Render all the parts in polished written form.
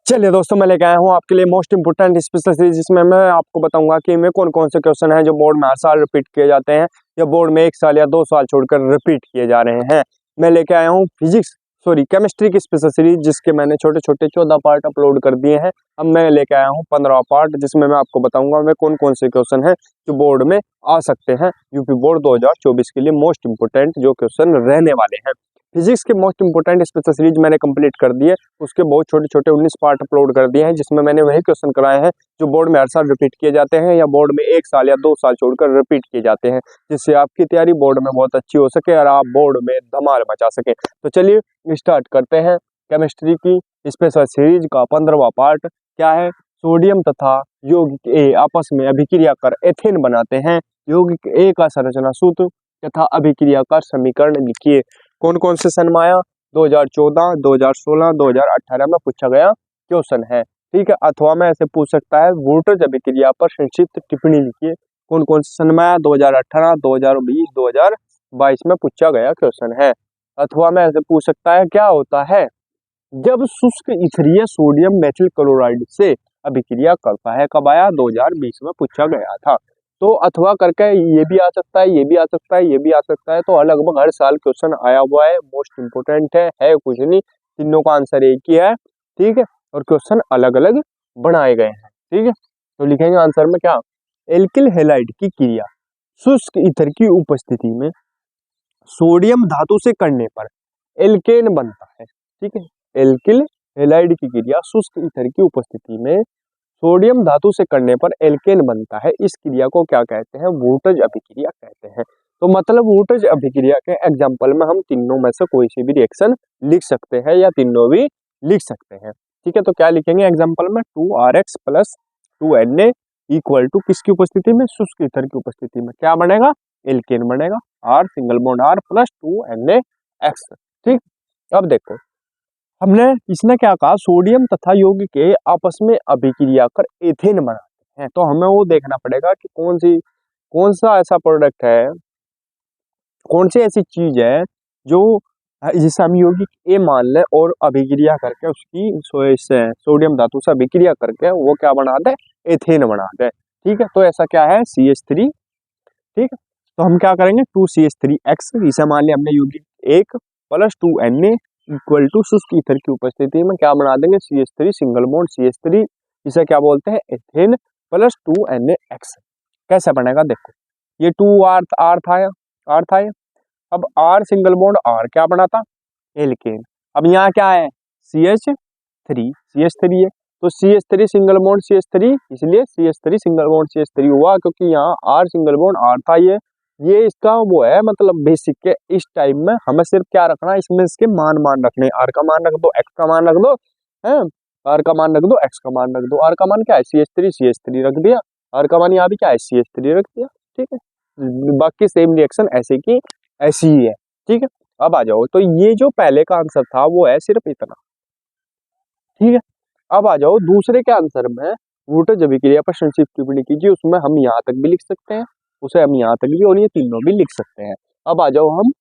चलिए दोस्तों, मैं लेके आया हूँ आपके लिए मोस्ट इंपोर्टेंट स्पेशल सीरीज, जिसमें मैं आपको बताऊंगा कि में कौन कौन से क्वेश्चन हैं जो बोर्ड में हर साल रिपीट किए जाते हैं या बोर्ड में 1 साल या 2 साल छोड़कर रिपीट किए जा रहे हैं। मैं लेके आया हूँ केमिस्ट्री की स्पेशल सीरीज, जिसके मैंने छोटे छोटे 14 पार्ट अपलोड कर दिए हैं। अब मैं लेके आया हूँ 15वां पार्ट, जिसमें मैं आपको बताऊंगा मैं कौन कौन से क्वेश्चन हैं जो बोर्ड में आ सकते हैं। यूपी बोर्ड 2024 के लिए मोस्ट इंपोर्टेंट जो क्वेश्चन रहने वाले हैं। फिजिक्स के मोस्ट इंपोर्टेंट स्पेशल सीरीज मैंने कंप्लीट कर दी है। उसके बहुत छोटे छोटे 19 पार्ट अपलोड कर दिए हैं, जिसमें मैंने वही क्वेश्चन कराए हैं जो बोर्ड में हर साल रिपीट किए जाते हैं या बोर्ड में 1 साल या 2 साल छोड़कर रिपीट किए जाते हैं, जिससे आपकी तैयारी बोर्ड में बहुत अच्छी हो सके और आप बोर्ड में धमाल मचा सके। तो चलिए स्टार्ट करते हैं। केमिस्ट्री की स्पेशल सीरीज का 15वां पार्ट क्या है? सोडियम तथा यौगिक ए आपस में अभिक्रिया कर एथेन बनाते हैं। यौगिक ए का संरचना सूत्र तथा अभिक्रिया का समीकरण लिखिए। कौन कौन से सन में आया? 2014, 2016, 2018 में पूछा गया क्वेश्चन है। ठीक है, अथवा में ऐसे पूछ सकता है वोल्टेज अभिक्रिया पर संक्षिप्त टिप्पणी लिखिए। कौन कौन से सन में आया? 2018, 2020, 2022 में पूछा गया क्वेश्चन है। अथवा में ऐसे पूछ सकता है क्या होता है जब शुष्क इथरीय सोडियम मेथिल क्लोराइड से अभिक्रिया करता है? कब आया? 2020 में पूछा गया था। तो अथवा करके ये भी आ सकता है, ये भी आ सकता है, ये भी आ सकता है। तो लगभग हर साल क्वेश्चन आया हुआ है, मोस्ट इंपोर्टेंट है कुछ नहीं, तीनों का आंसर एक ही है। ठीक है, और क्वेश्चन अलग अलग बनाए गए हैं। ठीक है, तो लिखेंगे आंसर में क्या? एल्किल हैलाइड की क्रिया शुष्क ईथर की उपस्थिति में सोडियम धातु से करने पर एल्केन बनता है। ठीक है, एल्किल हैलाइड की क्रिया शुष्क ईथर की उपस्थिति में सोडियम धातु से करने पर एल्केन बनता है। इस क्रिया को क्या कहते हैं? वोल्टेज अभिक्रिया कहते हैं। तो मतलब वोल्टेज अभिक्रिया के एग्जांपल में हम तीनों में से कोई सी भी रिएक्शन लिख सकते हैं या तीनों भी लिख सकते हैं। ठीक है, तो क्या लिखेंगे एग्जांपल में? 2RX plus 2Na equal to किसकी उपस्थिति में? शुष्क ईथर की उपस्थिति में क्या बनेगा? एल्केन बनेगा। R single bond R plus 2NaX। ठीक, अब देखो हमने इसने क्या कहा? सोडियम तथा यौगिक के आपस में अभिक्रिया कर एथेन बनाते हैं। तो हमें वो देखना पड़ेगा कि कौन सा ऐसा प्रोडक्ट है, कौन सी ऐसी चीज है जो जिसे हम यौगिक ए मान लें और अभिक्रिया करके उसकी सोडियम धातु से अभिक्रिया करके वो क्या बना दे? एथेन बना दे। ठीक है, तो ऐसा क्या है? CH3। ठीक है, तो हम क्या करेंगे? 2CH3X इसे मान लिया हमने यौगिक 1 प्लस 2Na इक्वल टू शुष्क ईथर की उपस्थिति में क्या बना देंगे? CH3 सिंगल बॉन्ड CH3, इसे क्या बोलते हैं? Ethane plus 2NaX। कैसे बनेगा देखो, ये 2R R था ये। अब R सिंगल बॉन्ड R क्या बनाता? एल्केन। अब यहाँ क्या है? CH3 है, तो CH3 सिंगल बॉन्ड CH3, इसलिए CH3 सिंगल बॉन्ड CH3 हुआ, क्योंकि यहाँ R सिंगल बॉन्ड R था। ये इसका वो है, मतलब बेसिक के इस टाइम में हमें सिर्फ क्या रखना है? इसमें इसके मान रखने। R का मान रख दो, X का मान रख दो, है R का मान रख दो, X का मान रख दो। R का मान क्या है? CH3 रख दिया। R का मान यहाँ भी क्या है? CH3 रख दिया। ठीक है, बाकी सेम रिएक्शन ऐसे की ऐसी ही है। ठीक है, अब आ जाओ, तो ये जो पहले का आंसर था वो है सिर्फ इतना। ठीक है, अब आ जाओ दूसरे के आंसर में वोल्टेज अभिक्रिया पर संक्षिप्त टिप्पणी कीजिए। उसमें हम यहाँ तक भी लिख सकते हैं, उसे हम यहाँ तक भी, और ये तीनों भी लिख सकते हैं। अब आ जाओ हम,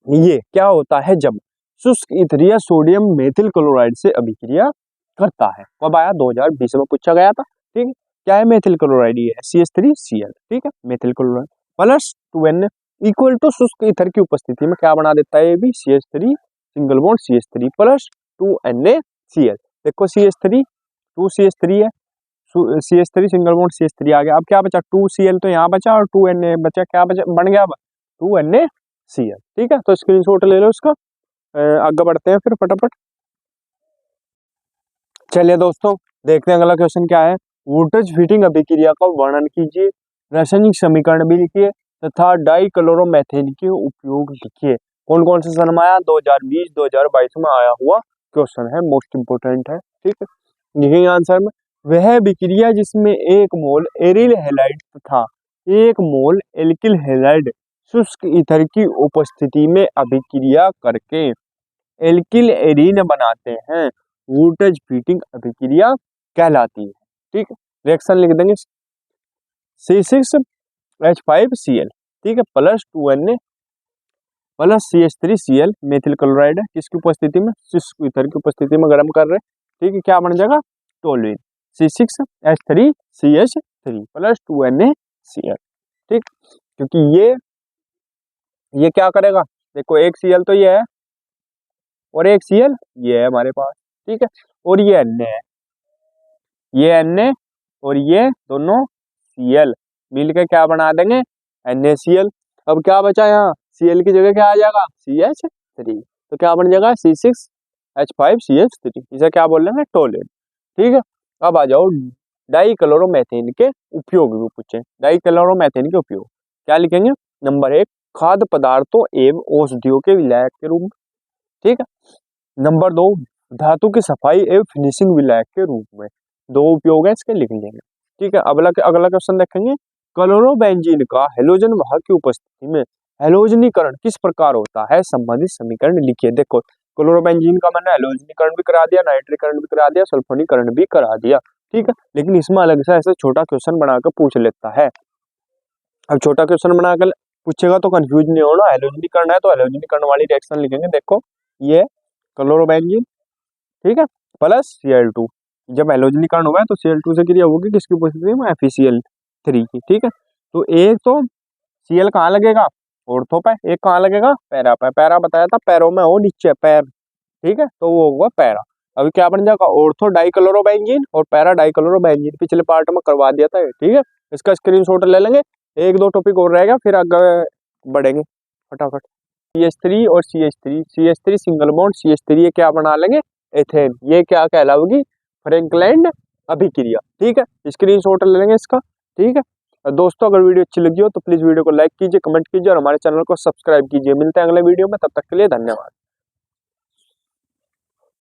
ये क्या होता है जब शुष्क इथरीय सोडियम मेथिल क्लोराइड से अभिक्रिया करता है? कब आया? 2020 में पूछा गया था। ठीक है, क्या है मेथिल क्लोराइड? ये है CH3Cl। ठीक है, methyl chloride plus 2Na equal to शुष्क ईथर की उपस्थिति में क्या बना देता है? ये भी CH3 single bond CH3 plus 2NaCl। देखो CH3 2CH3 है, CH3 सिंगल बॉन्ड CH3 आ गया। अब क्या बचा? 2Cl तो यहाँ बचा और 2Na बचा। क्या बचा? बन गया 2NaCl। ठीक है, तो स्क्रीनशॉट ले लो इसका। आगे बढ़ते हैं फिर फटाफट। चलिए दोस्तों, देखते हैं अगला क्वेश्चन क्या है। वोल्टेज हीटिंग अभिक्रिया का वर्णन कीजिए, रासायनिक समीकरण भी लिखिए तथा डाइक्लोरोमेथेन के उपयोग लिखिए। कौन कौन से सन में आया? 2020, 2022 में आया हुआ क्वेश्चन है, मोस्ट इंपोर्टेंट है। ठीक है, लिखेंगे आंसर में, वह अभिक्रिया जिसमें 1 मोल एरिल हैलाइड तथा 1 मोल एल्किल हैलाइड शुष्क ईथर की उपस्थिति में अभिक्रिया करके एल्किल एरीन बनाते हैं, वोल्टेज हीटिंग अभिक्रिया कहलाती है। ठीक है, रिएक्शन लिख देंगे C6H5Cl। ठीक है, plus 2Na plus CH3Cl methyl chloride है, किसकी उपस्थिति में? शुष्क ईथर की उपस्थिति में गर्म कर रहे हैं। ठीक है, क्या बन जाएगा टोल्यूइन, C6H3CH3 प्लस 2NaCl। ठीक, क्योंकि ये क्या करेगा, देखो एक Cl तो ये है और एक Cl ये है हमारे पास, ठीक है, और ये Na है, ये Na और ये दोनों Cl मिलकर क्या बना देंगे NaCl। अब क्या बचा यहाँ, Cl की जगह क्या आ जाएगा CH3, तो क्या बन जाएगा C6H5CH3, इसे क्या बोल लेंगे टोल्यूइन। ठीक है, अब आ जाओ डाइक्लोरोमेथेन के उपयोग भी पूछे। डाइक्लोरोमेथेन के उपयोग क्या लिखेंगे, नंबर 1 खाद्य पदार्थों एवं औषधियों के विलायक के रूप में, ठीक है। नंबर 2 धातु की सफाई एवं फिनिशिंग विलायक के रूप में, 2 उपयोग है इसके, लिख लेंगे। ठीक है, अगला क्वेश्चन देखेंगे, क्लोरोबेंजीन का हैलोजन वाहक की उपस्थिति में हैलोजनीकरण किस प्रकार होता है, संबंधित समीकरण लिखिए। देखो क्लोरोबेंजीन का मैंने हैलोजनीकरण भी करा दिया, नाइट्रीकरण भी करा दिया, सल्फोनीकरण भी करा दिया, ठीक है, लेकिन इसमें अलग से ऐसे छोटा क्वेश्चन बनाकर पूछ लेता है। अब छोटा क्वेश्चन बनाकर पूछेगा तो कंफ्यूज नहीं होना, हैलोजनीकरण है तो हैलोजनीकरण वाली रिएक्शन लिखेंगे। देखो ये क्लोरोबेंजीन, ठीक है, प्लस Cl2, जब हैलोजनीकरण होगा तो Cl2 से क्रिया होगी किसकी उपस्थिति में, FeCl3 की, ठीक है। तो एक तो Cl कहाँ लगेगा, ऑर्थो पे, एक कहाँ लगेगा पैरा पे, पैरा बताया था पैरों में हो नीचे पैर, ठीक है, तो वो होगा पैरा। अभी क्या बन जाएगा ऑर्थो डाइक्लोरोबेंजीन और पैरा डाइक्लोरोबेंजीन, पिछले पार्ट में करवा दिया था, ठीक है, इसका स्क्रीनशॉट ले लेंगे, 1-2 टॉपिक और रहेगा फिर आगे बढ़ेंगे फटाफट। CH3 और CH3 सिंगल बॉन्ड CH3 ये क्या बना लेंगे एथेन, ये क्या कहलाओगी फ्रैंकलैंड अभिक्रिया, ठीक है, स्क्रीनशॉट ले लेंगे इसका, ठीक है। दोस्तों अगर वीडियो अच्छी लगी हो तो प्लीज वीडियो को लाइक कीजिए, कमेंट कीजिए और हमारे चैनल को सब्सक्राइब कीजिए। मिलते हैं अगले वीडियो में, तब तक के लिए धन्यवाद।